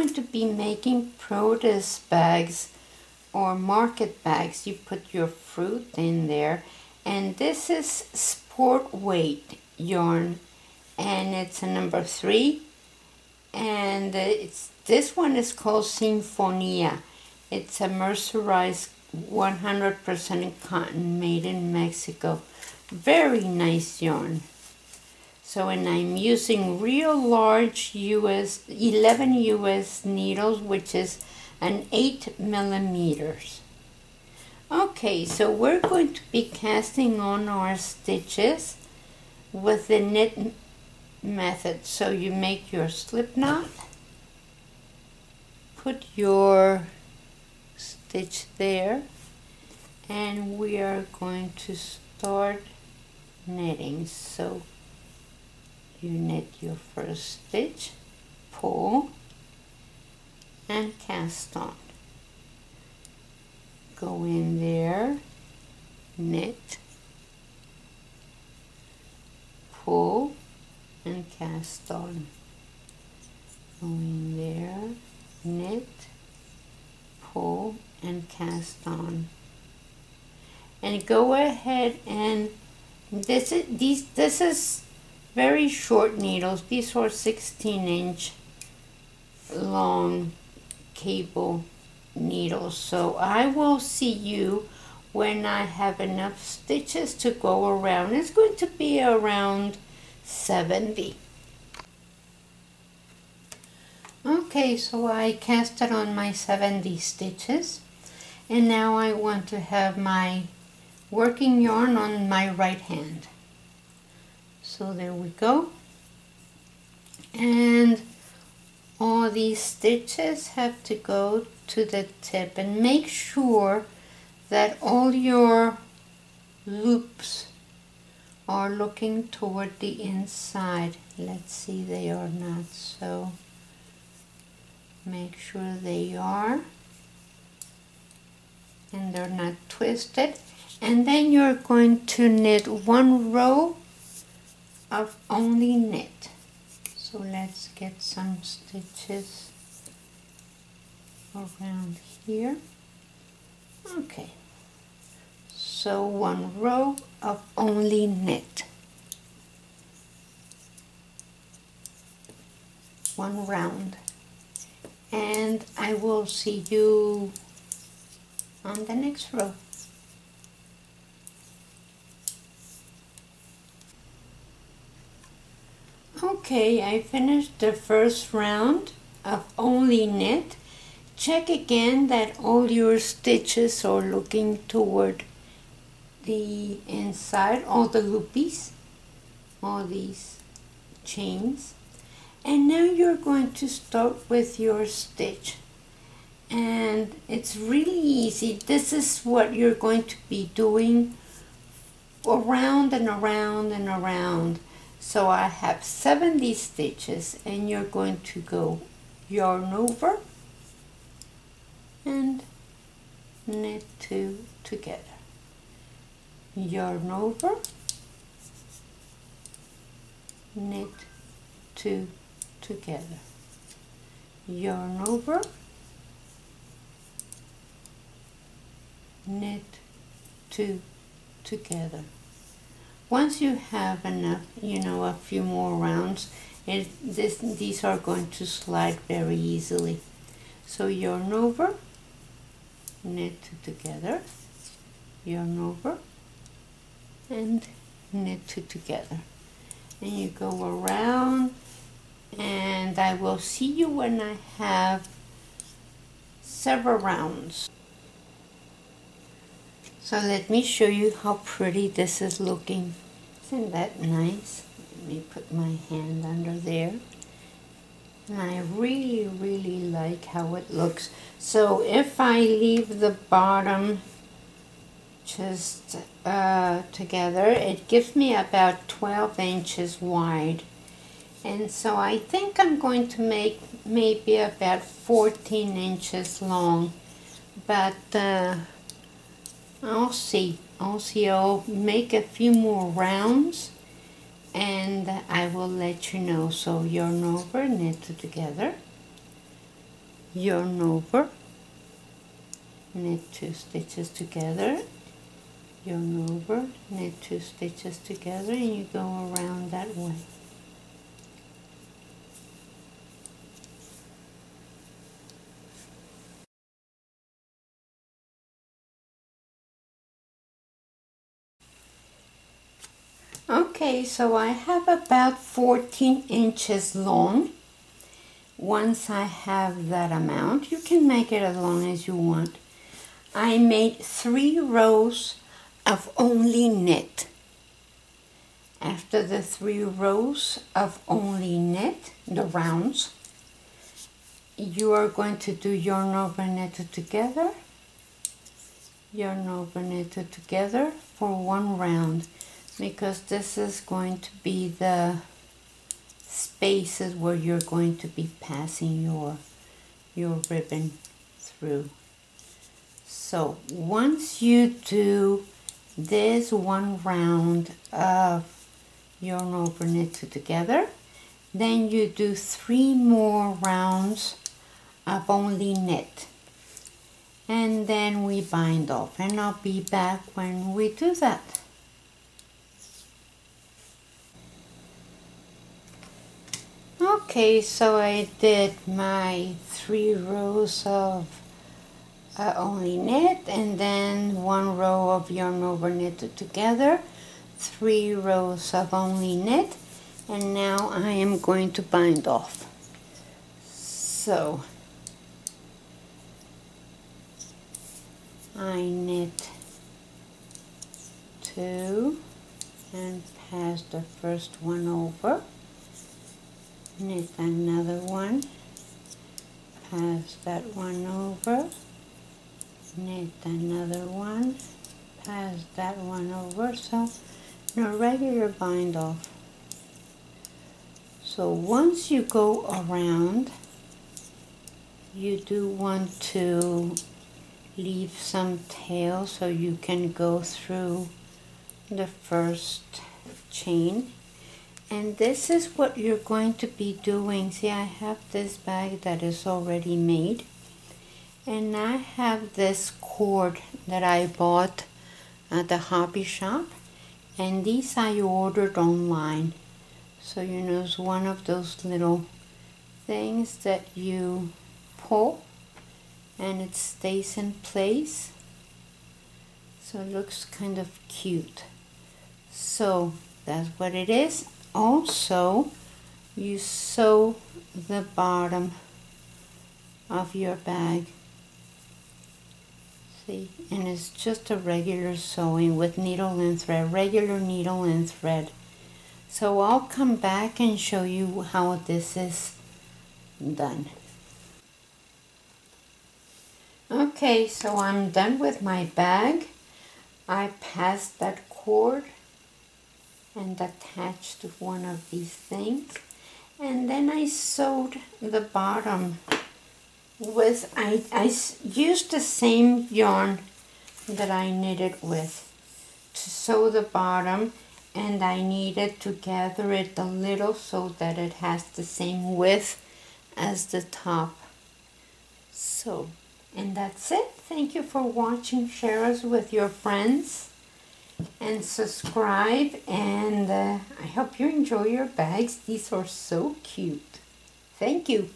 going to be making produce bags or market bags. You put your fruit in there, and this is sport weight yarn, and it's a number 3, and this one is called Sinfonia. It's a mercerized 100% cotton made in Mexico. Very nice yarn. So, and I'm using real large 11 US needles, which is an 8 millimeters. Okay, so we're going to be casting on our stitches with the knit method. So you make your slip knot, put your stitch there, and we are going to start knitting. So you knit your first stitch, pull, and cast on. Go in there, knit, pull, and cast on. Go in there, knit, pull, and cast on. And go ahead and this is very short needles. These are 16-inch long cable needles. So I will see you when I have enough stitches to go around. It's going to be around 70. Okay, so I casted on my 70 stitches, and now I want to have my working yarn on my right hand. So there we go, and all these stitches have to go to the tip, and make sure that all your loops are looking toward the inside. Let's see, they are not, so make sure they are, and they're not twisted. And then you're going to knit 1 row of only knit. So let's get some stitches around here. Okay, so 1 row of only knit, 1 round, and I will see you on the next row. Okay, I finished the first round of only knit. Check again that all your stitches are looking toward the inside, all the loopies, all these chains. And now you're going to start with your stitch. And it's really easy. This is what you're going to be doing around and around and around. So I have 70 stitches, and you're going to go yarn over and knit 2 together, yarn over, knit 2 together, yarn over, knit 2 together. Once you have enough, a few more rounds, these are going to slide very easily. So yarn over, knit 2 together, yarn over, and knit 2 together. And you go around, and I will see you when I have several rounds. So let me show you how pretty this is looking. Isn't that nice? Let me put my hand under there. And I really, really like how it looks. So if I leave the bottom just together, it gives me about 12 inches wide. And so I think I'm going to make maybe about 14 inches long. But I'll see. I'll make a few more rounds, and I will let you know. So yarn over, knit 2 together, yarn over, knit 2 stitches together, yarn over, knit 2 stitches together, and you go around that way. Okay, so I have about 14 inches long. Once I have that amount, you can make it as long as you want. I made 3 rows of only knit. After the 3 rows of only knit, the rounds, you are going to do yarn over knitted together, yarn over knitted together for 1 round, because this is going to be the spaces where you're going to be passing your ribbon through. So once you do this 1 round of yarn over knitted together, then you do 3 more rounds of only knit, and then we bind off, and I'll be back when we do that. Okay, so I did my 3 rows of only knit, and then 1 row of yarn over knitted together, 3 rows of only knit, and now I am going to bind off. So I knit 2 and pass the first one over, knit another one, pass that one over, knit another one, pass that one over. So in a regular bind off. So once you go around, you do want to leave some tail so you can go through the first chain. And this is what you're going to be doing. See, I have this bag that is already made, and I have this cord that I bought at the hobby shop, and these I ordered online. So you know, it's one of those little things that you pull and it stays in place, so it looks kind of cute. So that's what it is. Also, you sew the bottom of your bag. See, and it's just a regular sewing with needle and thread, regular needle and thread. So I'll come back and show you how this is done. Okay, so I'm done with my bag. I passed that cord and attached one of these things, and then I sewed the bottom with, I used the same yarn that I knitted with to sew the bottom, and I needed to gather it a little so that it has the same width as the top. So, and that's it. Thank you for watching. Share us with your friends and subscribe, and I hope you enjoy your bags. These are so cute. Thank you.